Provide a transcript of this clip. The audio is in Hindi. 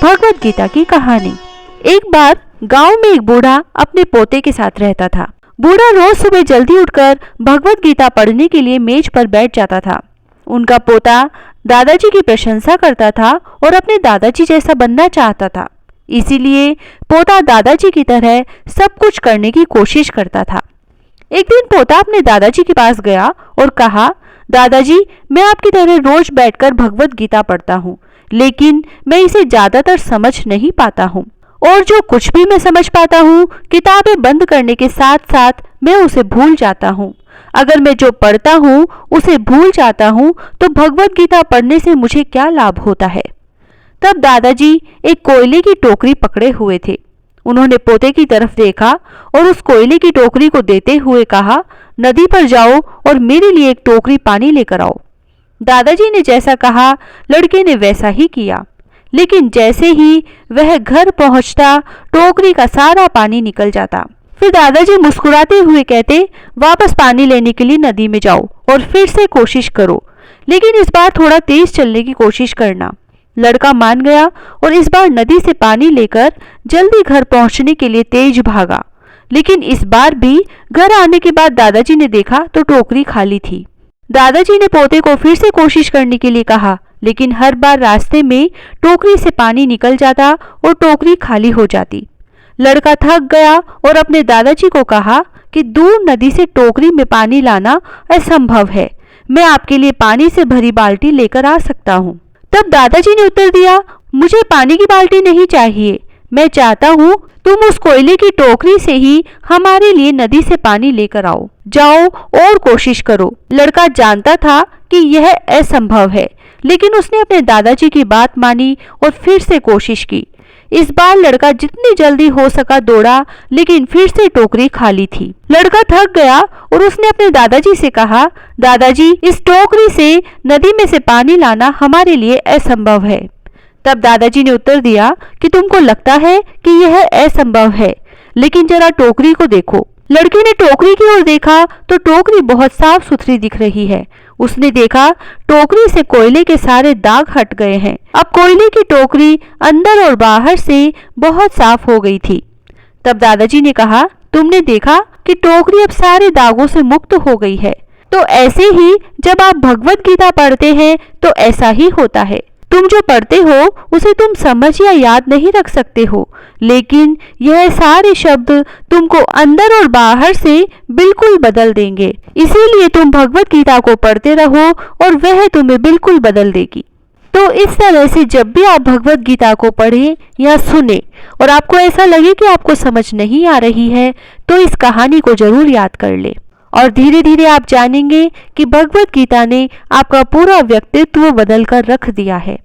भगवत गीता की कहानी। एक बार गांव में एक बूढ़ा अपने पोते के साथ रहता था। बूढ़ा रोज सुबह जल्दी उठकर भगवत गीता पढ़ने के लिए मेज पर बैठ जाता था। उनका पोता दादाजी की प्रशंसा करता था और अपने दादाजी जैसा बनना चाहता था। इसीलिए पोता दादाजी की तरह सब कुछ करने की कोशिश करता था। एक दिन पोता अपने दादाजी के पास गया और कहा, दादाजी, मैं आपकी तरह रोज बैठकर भगवत गीता पढ़ता हूँ, लेकिन मैं इसे ज्यादातर समझ नहीं पाता हूँ, और जो कुछ भी मैं समझ पाता हूँ किताबें बंद करने के साथ साथ मैं उसे भूल जाता हूँ। अगर मैं जो पढ़ता हूँ उसे भूल जाता हूँ तो भगवत गीता पढ़ने से मुझे क्या लाभ होता है। तब दादाजी एक कोयले की टोकरी पकड़े हुए थे। उन्होंने पोते की तरफ देखा और उस कोयले की टोकरी को देते हुए कहा, नदी पर जाओ और मेरे लिए एक टोकरी पानी लेकर आओ। दादाजी ने जैसा कहा लड़के ने वैसा ही किया, लेकिन जैसे ही वह घर पहुंचता टोकरी का सारा पानी निकल जाता। फिर दादाजी मुस्कुराते हुए कहते, वापस पानी लेने के लिए नदी में जाओ और फिर से कोशिश करो, लेकिन इस बार थोड़ा तेज चलने की कोशिश करना। लड़का मान गया और इस बार नदी से पानी लेकर जल्दी घर पहुंचने के लिए तेज भागा, लेकिन इस बार भी घर आने के बाद दादाजी ने देखा तो टोकरी खाली थी। दादाजी ने पोते को फिर से कोशिश करने के लिए कहा, लेकिन हर बार रास्ते में टोकरी से पानी निकल जाता और टोकरी खाली हो जाती। लड़का थक गया और अपने दादाजी को कहा कि दूर नदी से टोकरी में पानी लाना असंभव है, मैं आपके लिए पानी से भरी बाल्टी लेकर आ सकता हूँ। तब दादाजी ने उत्तर दिया, मुझे पानी की बाल्टी नहीं चाहिए, मैं चाहता हूँ तुम उस कोयले की टोकरी से ही हमारे लिए नदी से पानी लेकर आओ। जाओ और कोशिश करो। लड़का जानता था कि यह असंभव है, लेकिन उसने अपने दादाजी की बात मानी और फिर से कोशिश की। इस बार लड़का जितनी जल्दी हो सका दौड़ा, लेकिन फिर से टोकरी खाली थी। लड़का थक गया और उसने अपने दादाजी से कहा, दादाजी, इस टोकरी से नदी में से पानी लाना हमारे लिए असंभव है। तब दादाजी ने उत्तर दिया कि तुमको लगता है कि यह असंभव है, लेकिन जरा टोकरी को देखो। लड़के ने टोकरी की ओर देखा तो टोकरी बहुत साफ सुथरी दिख रही है। उसने देखा टोकरी से कोयले के सारे दाग हट गए हैं। अब कोयले की टोकरी अंदर और बाहर से बहुत साफ हो गई थी। तब दादाजी ने कहा, तुमने देखा कि टोकरी अब सारे दागों से मुक्त हो गई है। तो ऐसे ही जब आप भगवत गीता पढ़ते हैं तो ऐसा ही होता है। तुम जो पढ़ते हो उसे तुम समझ या याद नहीं रख सकते हो, लेकिन यह सारे शब्द तुमको अंदर और बाहर से बिल्कुल बदल देंगे। इसीलिए तुम भगवत गीता को पढ़ते रहो और वह तुम्हें बिल्कुल बदल देगी। तो इस तरह से जब भी आप भगवत गीता को पढ़ें या सुने और आपको ऐसा लगे कि आपको समझ नहीं आ रही है, तो इस कहानी को जरूर याद कर ले और धीरे धीरे आप जानेंगे कि भगवत गीता ने आपका पूरा व्यक्तित्व बदल कर रख दिया है।